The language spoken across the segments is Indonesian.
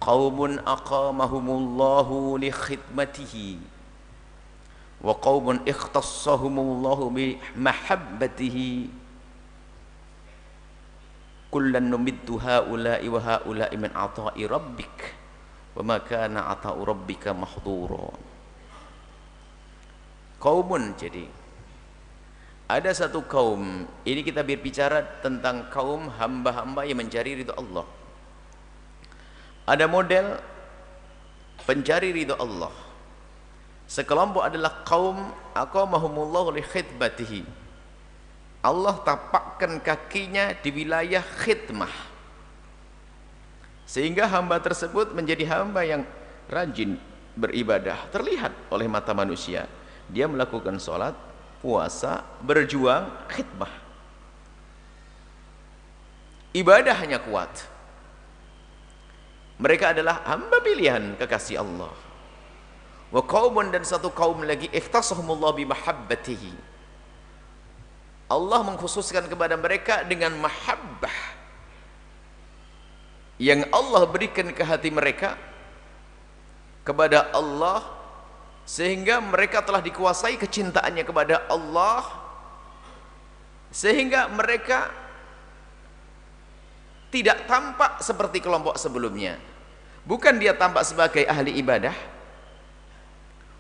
qaumun aqamahumullahu li khidmatihi wa qaumun ikhtassahumullahu bi mahabbatihi kullan numiddu haula'i wa haula'i min ata'i rabbik wa ma kana ata'u rabbika mahdura. Qaumun, jadi ada satu kaum, ini kita berbicara tentang kaum hamba-hamba yang mencari ridha Allah. Ada model pencari ridha Allah. Sekelompok adalah kaum aqamahumullahu li khidmatihi. Allah tapakkan kakinya di wilayah khidmah, sehingga hamba tersebut menjadi hamba yang rajin beribadah, terlihat oleh mata manusia. Dia melakukan sholat, puasa, berjuang, khidmah. Ibadahnya kuat. Mereka adalah hamba pilihan kekasih Allah. Wa qaumun, dan satu kaum lagi, ikhtasahumullah bi mahabbatihi. Allah mengkhususkan kepada mereka dengan mahabbah yang Allah berikan ke hati mereka kepada Allah, sehingga mereka telah dikuasai kecintaannya kepada Allah, sehingga mereka tidak tampak seperti kelompok sebelumnya. Bukan dia tampak sebagai ahli ibadah,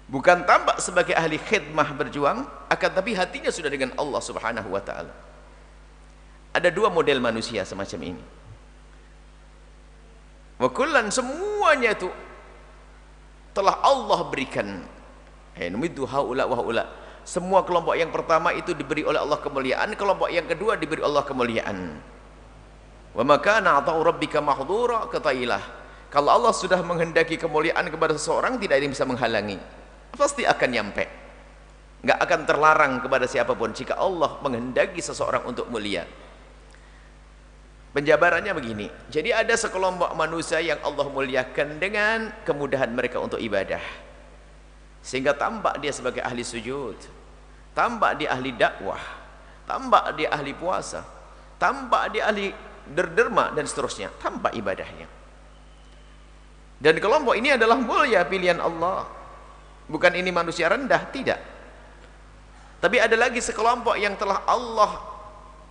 bukan tampak sebagai ahli khidmah berjuang, akan tapi hatinya sudah dengan Allah subhanahu wa ta'ala. Ada dua model manusia semacam ini. Wa kullan, semuanya itu telah Allah berikan. Numiddu haula wa haula. Semua kelompok yang pertama itu diberi oleh Allah kemuliaan, kelompok yang kedua diberi Allah kemuliaan. Wa ma kana ata'u rabbika mahdura, katailah, kalau Allah sudah menghendaki kemuliaan kepada seseorang, tidak ada yang bisa menghalangi. Pasti akan nyampe, nggak akan terlarang kepada siapapun jika Allah menghendaki seseorang untuk mulia. Penjabarannya begini, jadi ada sekelompok manusia yang Allah muliakan dengan kemudahan mereka untuk ibadah, sehingga tampak dia sebagai ahli sujud, tampak dia ahli dakwah, tampak dia ahli puasa, tampak dia ahli derma dan seterusnya, tampak ibadahnya. Dan kelompok ini adalah mulia pilihan Allah. Bukan ini manusia rendah, tidak. Tapi ada lagi sekelompok yang telah Allah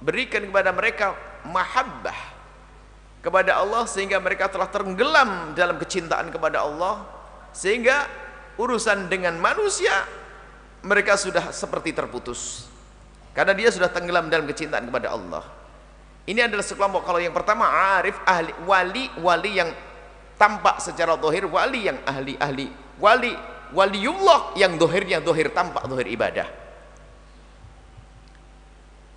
berikan kepada mereka mahabbah kepada Allah, sehingga mereka telah tenggelam dalam kecintaan kepada Allah, sehingga urusan dengan manusia mereka sudah seperti terputus, karena dia sudah tenggelam dalam kecintaan kepada Allah. Ini adalah sekelompok. Kalau yang pertama arif, ahli, wali yang tampak secara zahir, wali yang ahli waliullah yang dohirnya dohir, tampak dohir ibadah,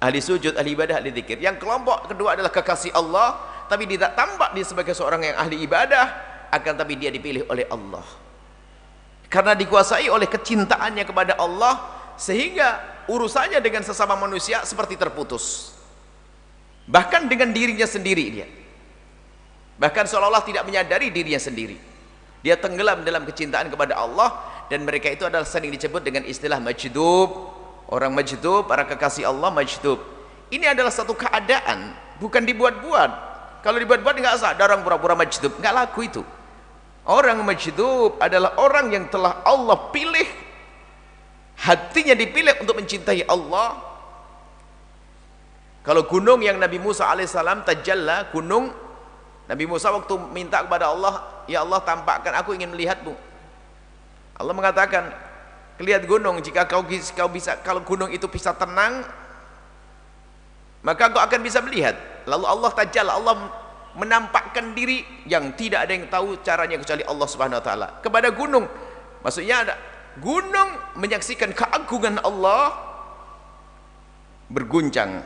ahli sujud, ahli ibadah, ahli zikir. Yang kelompok kedua adalah kekasih Allah, tapi tidak tampak dia sebagai seorang yang ahli ibadah, akan tapi dia dipilih oleh Allah karena dikuasai oleh kecintaannya kepada Allah, sehingga urusannya dengan sesama manusia seperti terputus, bahkan dengan dirinya sendiri. Dia bahkan seolah-olah tidak menyadari dirinya sendiri. Dia tenggelam dalam kecintaan kepada Allah, dan mereka itu adalah sering disebut dengan istilah majdub. Orang majdub, para kekasih Allah majdub. Ini adalah satu keadaan, bukan dibuat-buat. Kalau dibuat-buat nggak sah, ada orang pura-pura majdub, nggak laku itu. Orang majdub adalah orang yang telah Allah pilih, hatinya dipilih untuk mencintai Allah. Kalau gunung yang Nabi Musa alaihissalam tajalla, gunung Nabi Musa waktu minta kepada Allah, ya Allah tampakkan, aku ingin melihatmu. Allah mengatakan, lihat gunung, jika kau bisa, kalau gunung itu bisa tenang, maka kau akan bisa melihat. Lalu Allah tajalla, Allah menampakkan diri yang tidak ada yang tahu caranya kecuali Allah subhanahu wa ta'ala kepada gunung. Maksudnya ada gunung menyaksikan keagungan Allah, berguncang,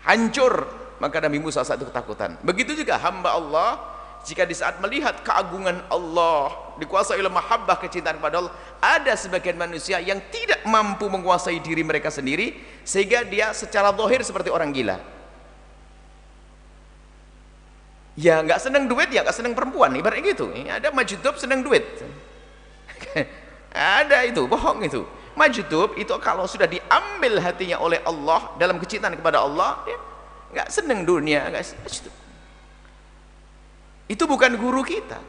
hancur. Maka Nabi Musa saat itu ketakutan. Begitu juga hamba Allah, jika di saat melihat keagungan Allah, dikuasai oleh mahabbah, kecintaan kepada Allah, ada sebagian manusia yang tidak mampu menguasai diri mereka sendiri, sehingga dia secara zahir seperti orang gila. Ya nggak senang duit, ya nggak senang perempuan, ibaratnya gitu. Ada majdub senang duit. Ada itu, bohong itu. Majdub itu kalau sudah diambil hatinya oleh Allah dalam kecintaan kepada Allah, dia nggak senang dunia, nggak. Itu bukan guru kita.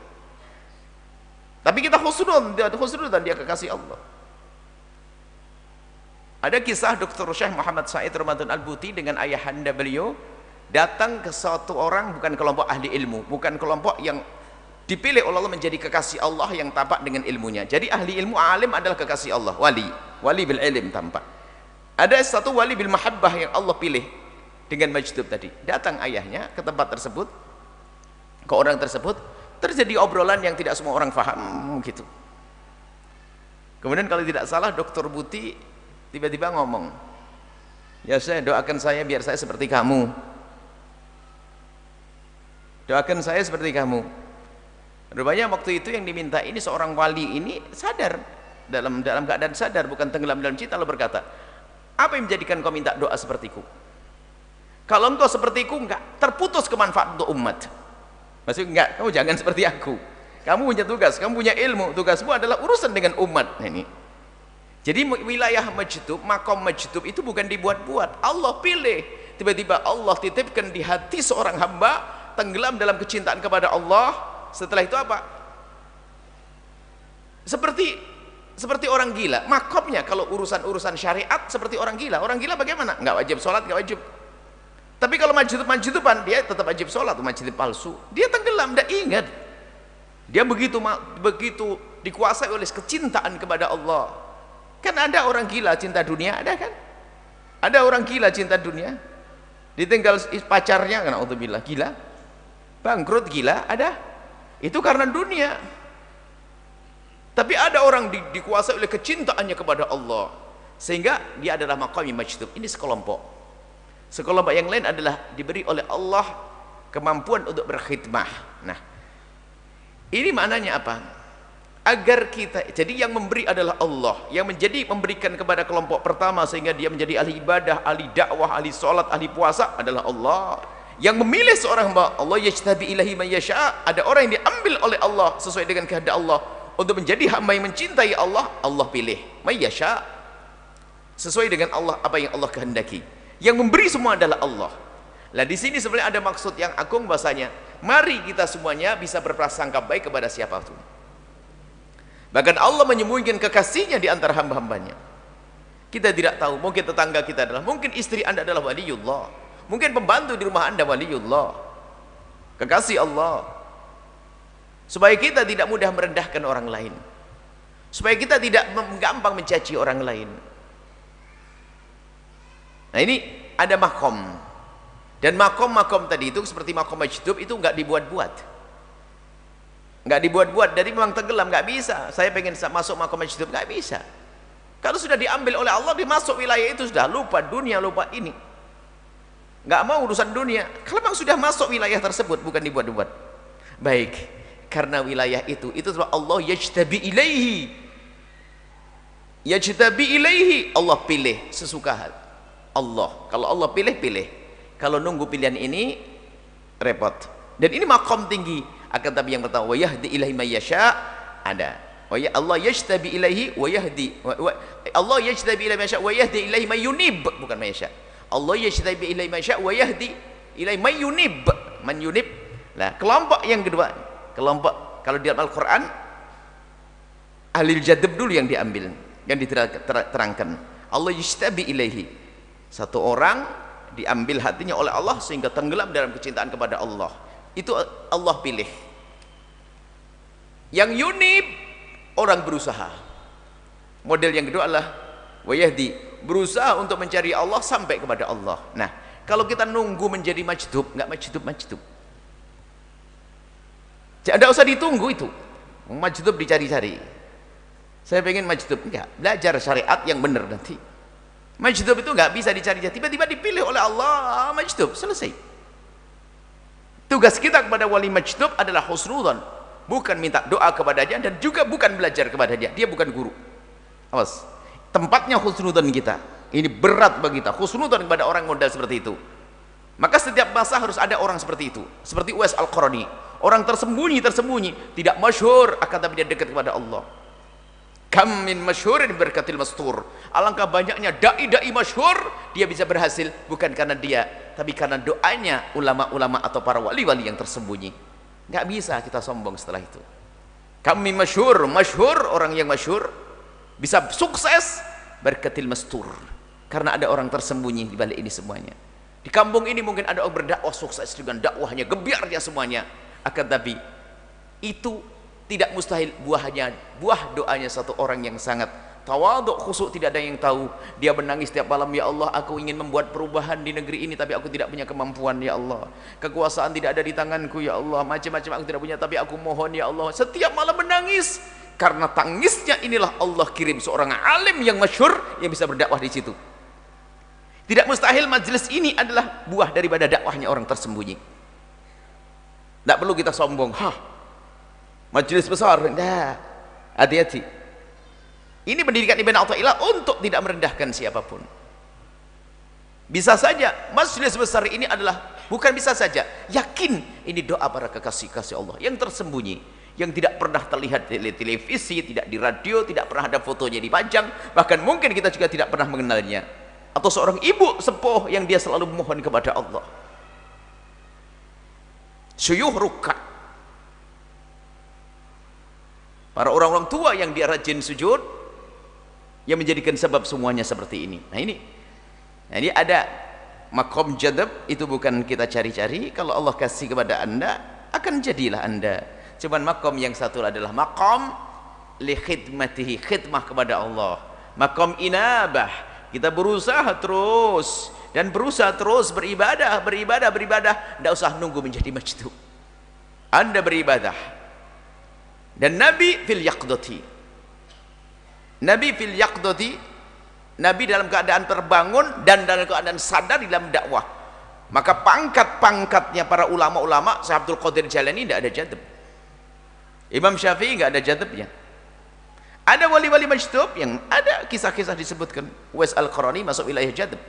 Tapi kita husnudzan, dia kekasih Allah. Ada kisah Dr. Syekh Muhammad Said Ramadan Al-Buti dengan ayahanda beliau datang ke suatu orang, bukan kelompok ahli ilmu, bukan kelompok yang dipilih oleh Allah menjadi kekasih Allah yang tampak dengan ilmunya. Jadi ahli ilmu, alim adalah kekasih Allah, wali bil ilm tampak. Ada satu wali bil mahabbah yang Allah pilih dengan majdub tadi. Datang ayahnya ke tempat tersebut, ke orang tersebut, terjadi obrolan yang tidak semua orang faham gitu. Kemudian kalau tidak salah Dr. Buti tiba-tiba ngomong, ya saya doakan saya biar saya seperti kamu, doakan saya seperti kamu. Rupanya waktu itu yang diminta ini seorang wali ini sadar, dalam keadaan sadar, bukan tenggelam dalam cinta, lalu berkata, apa yang menjadikan kau minta doa sepertiku? Kalau engkau sepertiku enggak terputus kemanfaat untuk umat. Maksudnya enggak, kamu jangan seperti aku, kamu punya tugas, kamu punya ilmu, tugasmu adalah urusan dengan umat. Nah, ini jadi wilayah majdub, makom majdub itu bukan dibuat-buat, Allah pilih. Tiba-tiba Allah titipkan di hati seorang hamba, tenggelam dalam kecintaan kepada Allah. Setelah itu apa? Seperti orang gila. Makomnya kalau urusan syariat seperti orang gila. Orang gila bagaimana? Enggak wajib sholat, enggak wajib. Tapi kalau majduban dia tetap wajib sholat, majdub palsu. Dia tenggelam, tidak ingat. Dia begitu dikuasai oleh kecintaan kepada Allah. Kan ada orang gila cinta dunia, ada kan? Ada orang gila cinta dunia, ditinggal pacarnya karena naudzubillah, gila, bangkrut, gila, ada. Itu karena dunia. Tapi ada orang dikuasai oleh kecintaannya kepada Allah, sehingga dia adalah maqami majdub. Ini sekelompok. Sekelompok yang lain adalah diberi oleh Allah kemampuan untuk berkhidmah. Nah, ini maknanya apa? Agar kita, jadi yang memberi adalah Allah, yang memberikan kepada kelompok pertama sehingga dia menjadi ahli ibadah, ahli dakwah, ahli sholat, ahli puasa adalah Allah. Yang memilih seorang hamba, Allah yajtabi ilahi man yasha'. Ada orang yang diambil oleh Allah sesuai dengan kehendak Allah untuk menjadi hamba yang mencintai Allah. Allah pilih man yasha' sesuai dengan Allah, apa yang Allah kehendaki. Yang memberi semua adalah Allah. Lah di sini sebenarnya ada maksud yang agung, bahasanya mari kita semuanya bisa berprasangka baik kepada siapapun. Bahkan Allah menyembunyikan kekasihnya di antara hamba-hambanya. Kita tidak tahu, mungkin tetangga kita adalah, mungkin istri Anda adalah waliullah, mungkin pembantu di rumah Anda waliullah, kekasih Allah. Supaya kita tidak mudah merendahkan orang lain, supaya kita tidak gampang mencaci orang lain. Nah, ini ada makom, dan makom tadi itu seperti makom majdub itu enggak dibuat-buat, enggak dibuat-buat. Dari memang tenggelam, enggak bisa. Saya pengen masuk makom majdub, enggak bisa. Kalau sudah diambil oleh Allah, dimasuk wilayah itu sudah lupa dunia, lupa ini, enggak mau urusan dunia. Kalau memang sudah masuk wilayah tersebut, bukan dibuat-buat. Baik, karena wilayah itu sebab Allah yajtabi ilaihi, Allah pilih sesuka hati. Allah, kalau Allah pilih, kalau nunggu pilihan ini repot. Dan ini makom tinggi. Akan tapi yang pertama, wa yahdi ilaihi may yasha', ada. Allah yajtabi ilaihi wa yahdi. Allah yajtabi ilaihi may yasha' wa yahdi ilaihi may yunib, bukan may yasha'. Allah yajtabi ilaihi may yasha' wa yahdi ilaihi may yunib. Man yunib. Nah, kelompok yang kedua, kelompok kalau di dalam Al-Qur'an ahlul jadab dulu yang diambil, yang diterangkan. Allah yajtabi ilaihi, satu orang diambil hatinya oleh Allah sehingga tenggelam dalam kecintaan kepada Allah. Itu Allah pilih. Yang yunib, orang berusaha. Model yang kedua adalah wayahdi, berusaha untuk mencari Allah sampai kepada Allah. Nah, kalau kita nunggu menjadi majdub, enggak majdub. Tidak usah ditunggu itu. Majdub dicari-cari. Saya pengen majdub, enggak, belajar syariat yang benar nanti. Majdub itu enggak bisa dicari-cari, tiba-tiba dipilih oleh Allah, majdub, selesai. Tugas kita kepada wali majdub adalah husnudzan, bukan minta doa kepadanya dan juga bukan belajar kepada dia. Dia bukan guru. Awas, tempatnya husnudzan kita. Ini berat bagi kita, husnudzan kepada orang modal seperti itu. Maka setiap masa harus ada orang seperti itu. Seperti Uwais Al-Qarani, orang tersembunyi, tidak masyhur, akan tapi dia dekat kepada Allah. Kam min masyhurin berkatil mastur. Alangkah banyaknya dai-dai masyhur, dia bisa berhasil bukan karena dia, tapi karena doanya ulama-ulama atau para wali-wali yang tersembunyi. Nggak bisa kita sombong setelah itu. Kami masyhur, orang yang masyhur bisa sukses berketil mastur, karena ada orang tersembunyi di balik ini semuanya. Di kampung ini mungkin ada orang berdakwah sukses dengan dakwahnya, gebiarnya semuanya, akan tapi itu tidak mustahil buah doanya satu orang yang sangat tawaduk, khusyuk, tidak ada yang tahu. Dia menangis setiap malam, ya Allah, aku ingin membuat perubahan di negeri ini tapi aku tidak punya kemampuan, ya Allah. Kekuasaan tidak ada di tanganku, ya Allah. Macam-macam aku tidak punya tapi aku mohon, ya Allah. Setiap malam menangis. Karena tangisnya inilah Allah kirim seorang alim yang masyhur yang bisa berdakwah di situ. Tidak mustahil majelis ini adalah buah daripada dakwahnya orang tersembunyi. Tidak perlu kita sombong. Majelis besar, enggak. Hati-hati. Ini pendidikan Ibn Athaillah untuk tidak merendahkan siapapun. Bisa saja majelis besar ini adalah, bukan bisa saja, yakin ini doa para kekasih-kasih Allah yang tersembunyi, yang tidak pernah terlihat di televisi, tidak di radio, tidak pernah ada fotonya dipajang, bahkan mungkin kita juga tidak pernah mengenalnya. Atau seorang ibu sepuh yang dia selalu memohon kepada Allah. Syuyuh ruk'a, para orang-orang tua yang dia rajin sujud, yang menjadikan sebab semuanya seperti ini. Nah ini ada makom jadab, itu bukan kita cari-cari. Kalau Allah kasih kepada anda, akan jadilah anda. Cuman makom yang satu adalah makom li khidmatihi, khidmah kepada Allah. Makom inabah, kita berusaha terus dan berusaha terus beribadah, tidak usah nunggu menjadi majdub. Anda beribadah. Dan Nabi fil yaqdati, Nabi dalam keadaan terbangun dan dalam keadaan sadar di dalam dakwah. Maka pangkat-pangkatnya para ulama-ulama, Syekh Abdul Qadir Jailani tidak ada jadab, Imam Syafi'i nggak ada jadabnya. Ada wali-wali majdub yang ada kisah-kisah disebutkan. Uwais Al-Qarani masuk wilayah jadab.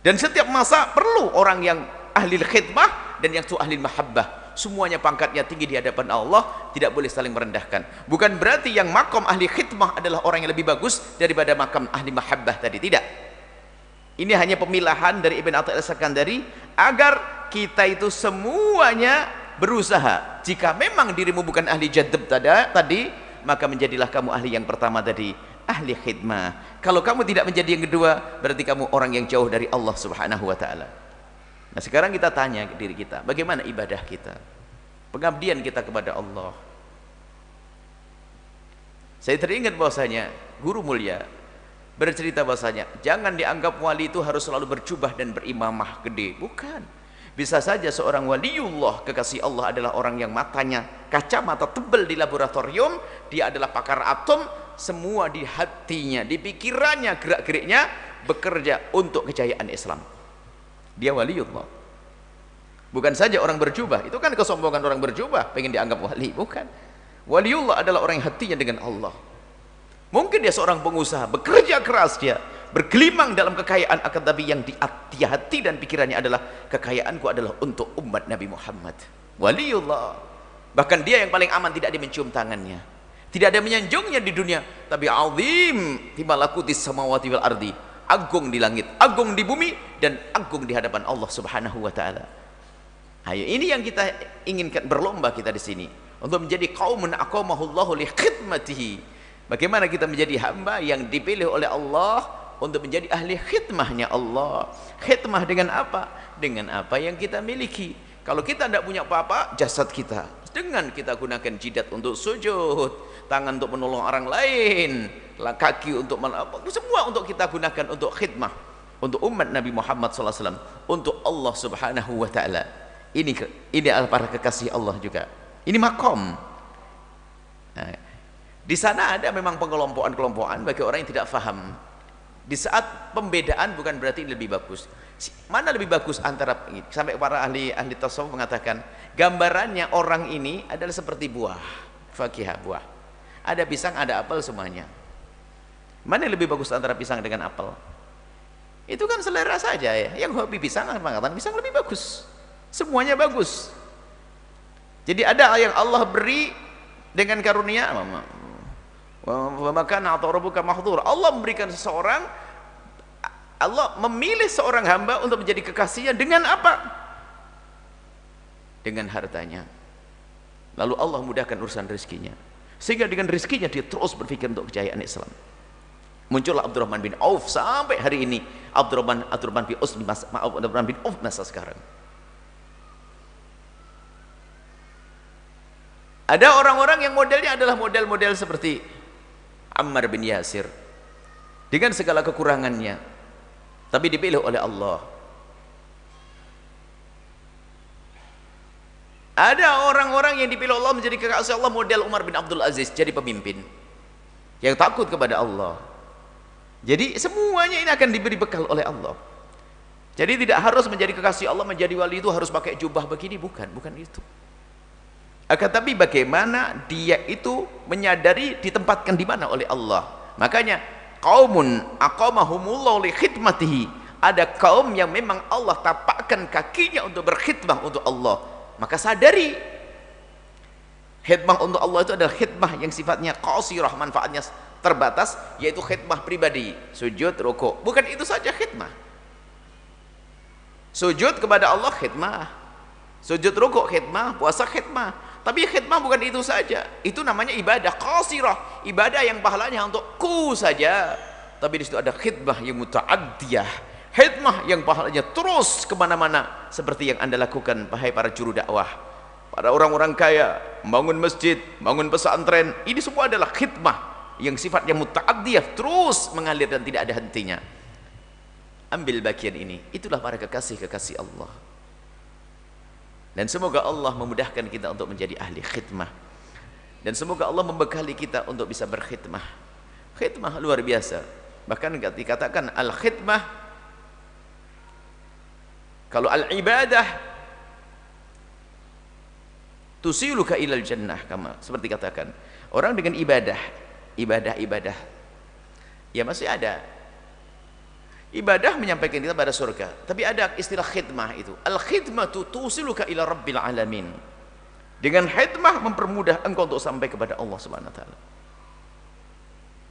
Dan setiap masa perlu orang yang ahli khidmah dan yang ahli mahabbah. Semuanya pangkatnya tinggi di hadapan Allah, tidak boleh saling merendahkan. Bukan berarti yang makom ahli khidmah adalah orang yang lebih bagus daripada makam ahli mahabbah tadi, tidak. Ini hanya pemilahan dari Ibn Athaillah Sakandari agar kita itu semuanya berusaha. Jika memang dirimu bukan ahli jadab tadi, maka menjadilah kamu ahli yang pertama tadi, ahli khidmah. Kalau kamu tidak menjadi yang kedua, berarti kamu orang yang jauh dari Allah Subhanahu wa ta'ala. Nah sekarang kita tanya ke diri kita, bagaimana ibadah kita, pengabdian kita kepada Allah. Saya teringat bahwasanya guru mulia bercerita bahwasanya jangan dianggap wali itu harus selalu berjubah dan berimamah gede, bukan. Bisa saja seorang waliullah kekasih Allah adalah orang yang matanya kacamata tebal di laboratorium, dia adalah pakar atom, semua di hatinya, di pikirannya, gerak-geriknya bekerja untuk kejayaan Islam. Dia waliullah. Bukan saja orang berjubah, itu kan kesombongan orang berjubah pengen dianggap wali, bukan. Waliullah adalah orang yang hatinya dengan Allah. Mungkin dia seorang pengusaha, bekerja keras, dia bergelimang dalam kekayaan, akan tapi yang di hati dan pikirannya adalah kekayaanku adalah untuk umat Nabi Muhammad. Waliullah. Bahkan dia yang paling aman, tidak ada mencium tangannya, tidak ada menyanjungnya di dunia, tapi azim fi malakutis samawati wal ardi, agung di langit, agung di bumi, dan agung di hadapan Allah Subhanahu wa taala. Ayo, ini yang kita inginkan, berlomba kita di sini untuk menjadi qaumun aqamahullahu li khidmatihi. Bagaimana kita menjadi hamba yang dipilih oleh Allah untuk menjadi ahli khidmahnya Allah. Khidmah dengan apa? Dengan apa yang kita miliki. Kalau kita tidak punya apa-apa, jasad kita, dengan kita gunakan jidat untuk sujud, tangan untuk menolong orang lain, kaki untuk semua untuk kita gunakan untuk khidmah, untuk umat Nabi Muhammad SAW, untuk Allah Subhanahu wa ta'ala. Ini adalah para kekasih Allah juga. Ini makom. Nah, di sana ada memang pengelompokan-kelompokan bagi orang yang tidak faham. Di saat pembedaan bukan berarti lebih bagus. Mana lebih bagus antara, sampai para ahli tasawuf mengatakan gambarannya orang ini adalah seperti buah, fakihah, buah. Ada pisang, ada apel, semuanya. Mana yang lebih bagus antara pisang dengan apel? Itu kan selera saja ya. Yang hobi pisang akan mengatakan pisang lebih bagus. Semuanya bagus. Jadi ada yang Allah beri dengan karunia, maka rabbuka mahdzur. Allah memberikan seseorang, Allah memilih seorang hamba untuk menjadi kekasihnya dengan apa? Dengan hartanya. lalu Allah mudahkan urusan rezekinya, sehingga dengan rezekinya dia terus berpikir untuk kejayaan Islam. Muncullah Abdurrahman bin Auf, sampai hari ini Abdurrahman bin Auf masa sekarang. Ada orang-orang yang modelnya adalah model-model seperti Ammar bin Yasir, dengan segala kekurangannya, tapi dipilih oleh Allah. Ada orang-orang yang dipilih Allah menjadi kekasih Allah, model Umar bin Abdul Aziz, jadi pemimpin yang takut kepada Allah. Jadi semuanya ini akan diberi bekal oleh Allah. Jadi tidak harus menjadi kekasih Allah, menjadi wali itu harus pakai jubah begini, bukan itu. Akan tapi bagaimana dia itu menyadari ditempatkan di mana oleh Allah. Makanya qaumun aqamahumullahu li khidmatihi, ada kaum yang memang Allah tapakkan kakinya untuk berkhidmah untuk Allah. Maka sadari khidmah untuk Allah itu adalah khidmah yang sifatnya qasirah, manfaatnya terbatas, yaitu khidmah pribadi, sujud, rukuk. Bukan itu saja khidmah. Sujud kepada Allah khidmah, sujud rukuk khidmah, puasa khidmah. Tapi khidmah bukan itu saja, itu namanya ibadah qasirah, ibadah yang pahalanya untuk ku saja. Tapi di situ ada khidmah yang muta'addiyah, khidmah yang pahalanya terus kemana-mana, seperti yang Anda lakukan, wahai para juru dakwah, para orang-orang kaya, membangun masjid, bangun pesantren. Ini semua adalah khidmah yang sifatnya muta'addiyah, terus mengalir dan tidak ada hentinya. Ambil bagian ini, itulah para kekasih-kekasih Allah. Dan semoga Allah memudahkan kita untuk menjadi ahli khidmah, dan semoga Allah membekali kita untuk bisa berkhidmah. Khidmah luar biasa. Bahkan dikatakan al-khidmah, kalau al-ibadah tusiluka ilal jannah, kama seperti katakan orang dengan ibadah ya masih ada ibadah menyampaikan kita pada surga, tapi ada istilah khidmah itu. Al-khidmatu tusiluka ila rabbil alamin. Dengan khidmah mempermudah engkau untuk sampai kepada Allah Subhanahu wa taala.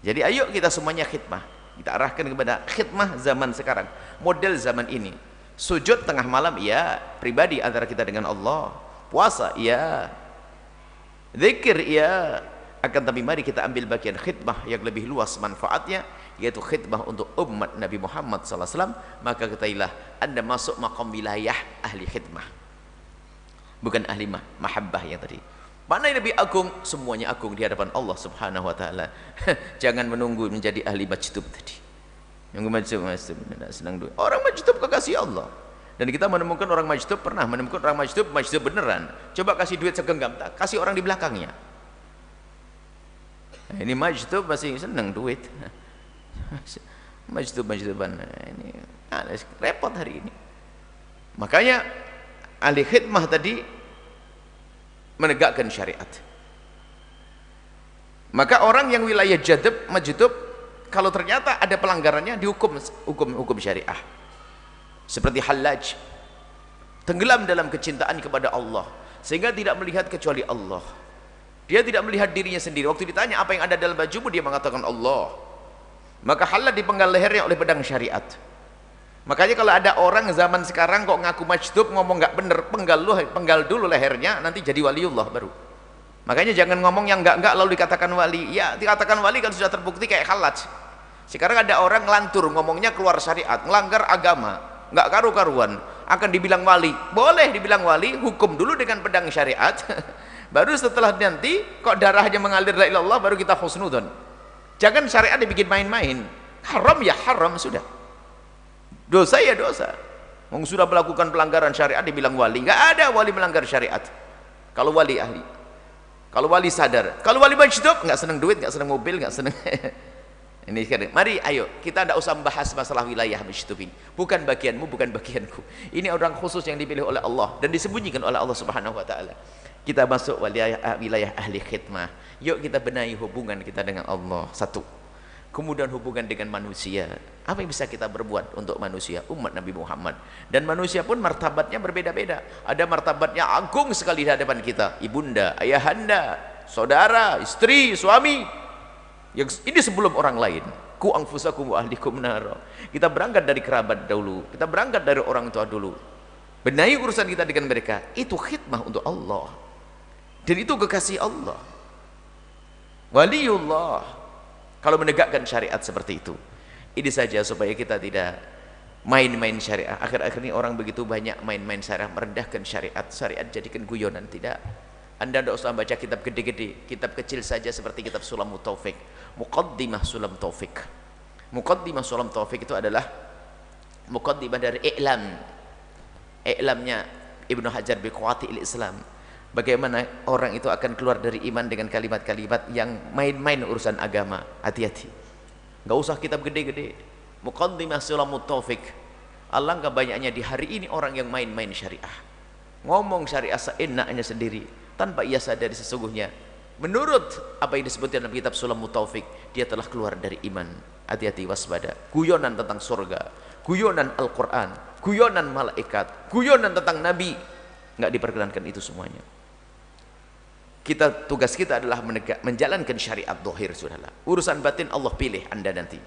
Jadi ayo kita semuanya khidmah. Kita arahkan kepada khidmah zaman sekarang, model zaman ini. Sujud tengah malam ya, pribadi antara kita dengan Allah. Puasa ya, zikir ya. Akan tapi mari kita ambil bagian khidmah yang lebih luas manfaatnya, yaitu khidmah untuk umat Nabi Muhammad SAW. Maka ketahuilah Anda masuk maqam wilayah ahli khidmah, bukan ahli mahabbah yang tadi. Mana yang lebih agung? Semuanya agung di hadapan Allah Subhanahu wa taala. Jangan menunggu menjadi ahli majdub tadi. Nunggu majdub senang duit. Orang majdub kekasih Allah. Dan kita menemukan orang majdub, pernah menemukan orang majdub beneran. Coba kasih duit segenggam, tak kasih orang di belakangnya. Ini majdub masih senang duit. Majduban ini repot hari ini. Makanya ahli khidmah tadi menegakkan syariat. Maka orang yang wilayah majdub, kalau ternyata ada pelanggarannya, dihukum hukum syariah. Seperti Hallaj, tenggelam dalam kecintaan kepada Allah sehingga tidak melihat kecuali Allah. Dia tidak melihat dirinya sendiri. Waktu ditanya apa yang ada dalam bajumu, dia mengatakan Allah. Maka Hallaj dipenggal lehernya oleh pedang syariat. Makanya kalau ada orang zaman sekarang kok ngaku majdub, ngomong nggak bener, penggal dulu lehernya, nanti jadi waliullah baru. Makanya jangan ngomong yang enggak lalu dikatakan wali. Ya, dikatakan wali kalau sudah terbukti kayak Hallaj. Sekarang ada orang ngelantur, ngomongnya keluar syariat, melanggar agama, nggak karu-karuan, akan dibilang wali. Boleh dibilang wali, hukum dulu dengan pedang syariat. Baru setelah nanti kok darahnya mengalir la ilallah, baru kita husnudon. Jangan syariat dibikin main-main. Haram ya haram sudah. Dosa ya dosa. Wong sudah melakukan pelanggaran syariat dibilang wali. Enggak ada wali melanggar syariat. Kalau wali ahli. Kalau wali sadar. Kalau wali majdub enggak senang duit, enggak senang mobil, enggak senang. Ini sekarang. Mari ayo kita tidak usah membahas masalah wilayah majdub ini. Bukan bagianmu, bukan bagianku. Ini orang khusus yang dipilih oleh Allah dan disembunyikan oleh Allah Subhanahu wa taala. Kita masuk wilayah ahli khidmah. Yuk kita benahi hubungan kita dengan Allah. Satu. Kemudian hubungan dengan manusia. Apa yang bisa kita berbuat untuk manusia, umat Nabi Muhammad? Dan manusia pun martabatnya berbeda-beda. Ada martabatnya agung sekali di hadapan kita. Ibunda, ayahanda, saudara, istri, suami. Yang ini sebelum orang lain. Ku anfusakum wa ahlikum nar. Kita berangkat dari kerabat dahulu. Kita berangkat dari orang tua dulu. Benahi urusan kita dengan mereka. Itu khidmah untuk Allah. Dan itu kekasih Allah, waliullah, kalau menegakkan syariat seperti itu. Ini saja supaya kita tidak main-main syariat. Akhir-akhir ini orang begitu banyak main-main syariat, merendahkan syariat. Syariat jadikan guyonan. Tidak. Anda tidak usah baca kitab gede-gede, kitab kecil saja seperti kitab Sulamut Taufik, Muqaddimah Sulam Taufik. Muqaddimah Sulam Taufik itu adalah muqaddimah dari i'lamnya Ibnu Hajar biqawati'il Islam. Bagaimana orang itu akan keluar dari iman dengan kalimat-kalimat yang main-main urusan agama. Hati-hati. Enggak usah kitab gede-gede. Muqaddimah Sulamut Taufik. Alangkah banyaknya di hari ini orang yang main-main syariah. Ngomong syariah seenaknya sendiri tanpa ia sadari sesungguhnya menurut apa yang disebutkan dalam kitab Sulamut Taufik, dia telah keluar dari iman. Hati-hati, waspada. Guyonan tentang surga, guyonan Al-Qur'an, guyonan malaikat, guyonan tentang nabi, enggak diperkenankan itu semuanya. Tugas kita adalah menjalankan syariat zahir, saudara. Urusan batin Allah pilih Anda nanti.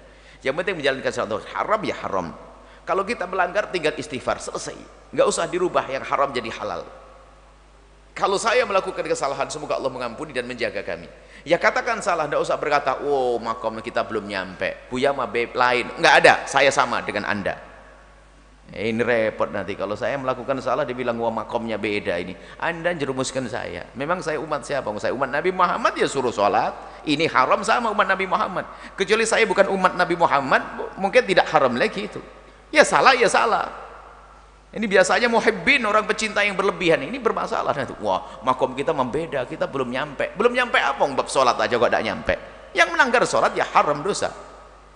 Yang penting menjalankan syariat zahir. Haram ya haram. Kalau kita melanggar tinggal istighfar, selesai. Enggak usah dirubah yang haram jadi halal. Kalau saya melakukan kesalahan, semoga Allah mengampuni dan menjaga kami. Ya katakan salah, enggak usah berkata, "Oh, makom kita belum nyampe. Buya mah lain." Enggak ada, saya sama dengan Anda. Ini repot nanti kalau saya melakukan salah dibilang wah makomnya beda ini. Anda jerumuskan saya. Memang saya umat siapa? Saya umat Nabi Muhammad, ya suruh sholat. Ini haram sama umat Nabi Muhammad. Kecuali saya bukan umat Nabi Muhammad, mungkin tidak haram lagi itu. Ya salah, ya salah. Ini biasanya muhibbin, orang pecinta yang berlebihan. Ini bermasalah nanti. Wah, makom kita membeda, kita belum nyampe. Belum nyampe apa? Bab sholat aja kok tidak nyampe. Yang melanggar sholat ya haram dosa.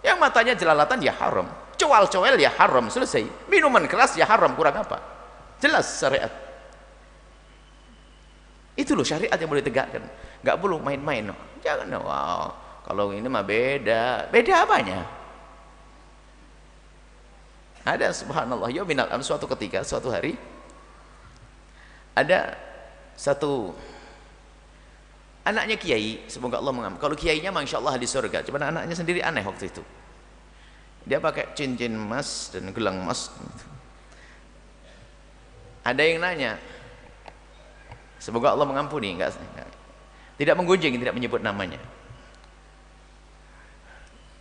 Yang matanya jelalatan ya haram. Coel-coel ya haram, selesai. Minuman keras ya haram, kurang apa? Jelas syariat. Itu loh syariat yang boleh tegakkan. Nggak perlu main-main. Jangan, wow, kalau ini mah beda. Beda apanya? Ada subhanallah, ya minal suatu ketika, suatu hari ada satu anaknya kiai, semoga Allah mengampuni. Kalau kiainya masya Allah di surga, cuma anaknya sendiri aneh waktu itu. Dia pakai cincin emas dan gelang emas. Ada yang nanya, semoga Allah mengampuni, tidak menggunjing, tidak menyebut namanya.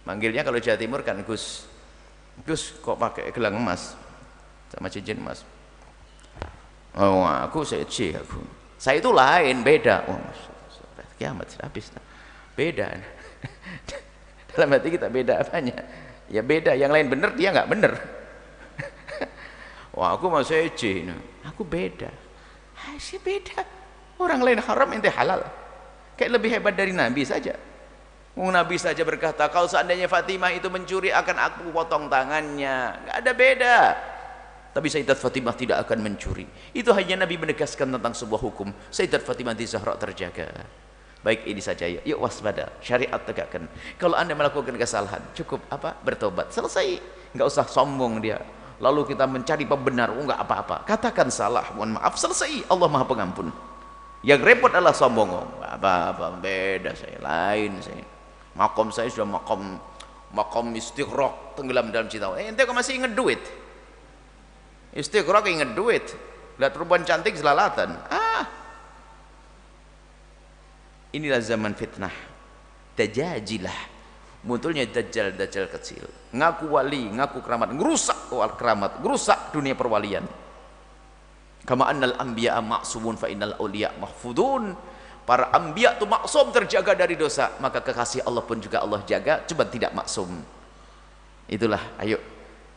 Manggilnya kalau Jawa Timur kan Gus. Gus kok pakai gelang emas sama cincin emas? Oh, aku saya aku. Saya itu lain, beda. Oh, kiamat sudah habis. Beda. Dalam hati kita beda apanya? Ya beda, yang lain benar, dia nggak benar. Wah, aku mau seci, aku beda. Saya beda. Orang lain haram, ente halal. Kayak lebih hebat dari Nabi saja. Nabi saja berkata, kalau seandainya Fatimah itu mencuri, akan aku potong tangannya. Nggak ada beda. Tapi Sayyidat Fatimah tidak akan mencuri. Itu hanya Nabi menegaskan tentang sebuah hukum. Sayyidat Fatimah di Zahra terjaga. Baik, ini saja, yuk waspada, syariat tegakkan. Kalau Anda melakukan kesalahan, cukup apa? Bertobat, selesai. Enggak usah sombong dia. Lalu kita mencari pembenar, enggak apa-apa. Katakan salah, mohon maaf, selesai. Allah Maha Pengampun. Yang repot adalah sombong. Apa-apa, beda saya, lain saya. Makom saya sudah makom istighraq, tenggelam dalam cinta. Ente kok masih ingat duit? Istighraq ingat duit. Lihat perempuan cantik selalatan. Inilah zaman fitnah, dajajilah, munculnya dajjal kecil, ngaku wali, ngaku keramat, ngerusak keramat, ngerusak dunia perwalian. Kama annal anbiya ma'sumun fa innal awliya mahfudun. Para anbiya itu maksum, terjaga dari dosa, maka kekasih Allah pun juga Allah jaga, cuma tidak maksum. Itulah, ayo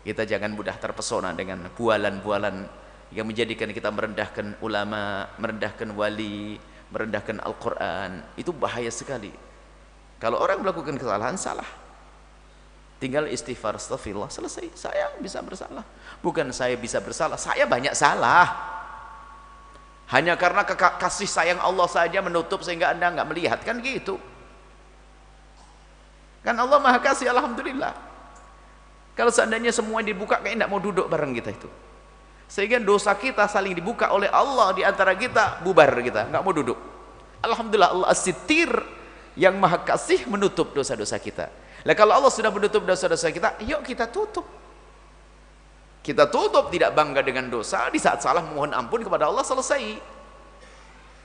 kita jangan mudah terpesona dengan bualan-bualan yang menjadikan kita merendahkan ulama, merendahkan wali, merendahkan Al-Quran. Itu bahaya sekali. Kalau orang melakukan kesalahan, salah, tinggal istighfar, astaghfirullah, selesai. Saya bisa bersalah, bukan saya bisa bersalah, saya banyak salah. Hanya karena kasih sayang Allah saja menutup sehingga Anda nggak melihat, kan gitu. Kan Allah Maha Kasih, alhamdulillah. Kalau seandainya semua dibuka, kayak nggak mau duduk bareng kita itu. Sehingga dosa kita saling dibuka oleh Allah di antara kita, bubar kita, nggak mau duduk. Alhamdulillah, Allah as-sittir yang Maha Kasih menutup dosa-dosa kita. Nah, kalau Allah sudah menutup dosa-dosa kita, yuk kita tutup. Kita tutup, tidak bangga dengan dosa. Di saat salah mohon ampun kepada Allah, selesai.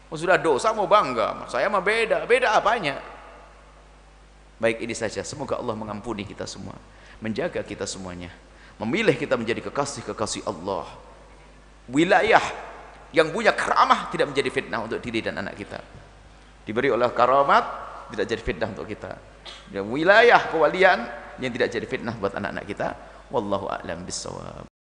Oh, sudah dosa mau bangga, saya mah beda. Beda apanya? Baik, ini saja. Semoga Allah mengampuni kita semua, menjaga kita semuanya, memilih kita menjadi kekasih-kekasih Allah. Wilayah yang punya karamah tidak menjadi fitnah untuk diri dan anak kita. Diberi oleh karamat tidak jadi fitnah untuk kita. Dan wilayah kewalian yang tidak jadi fitnah buat anak-anak kita. Wallahu a'lam bissawab.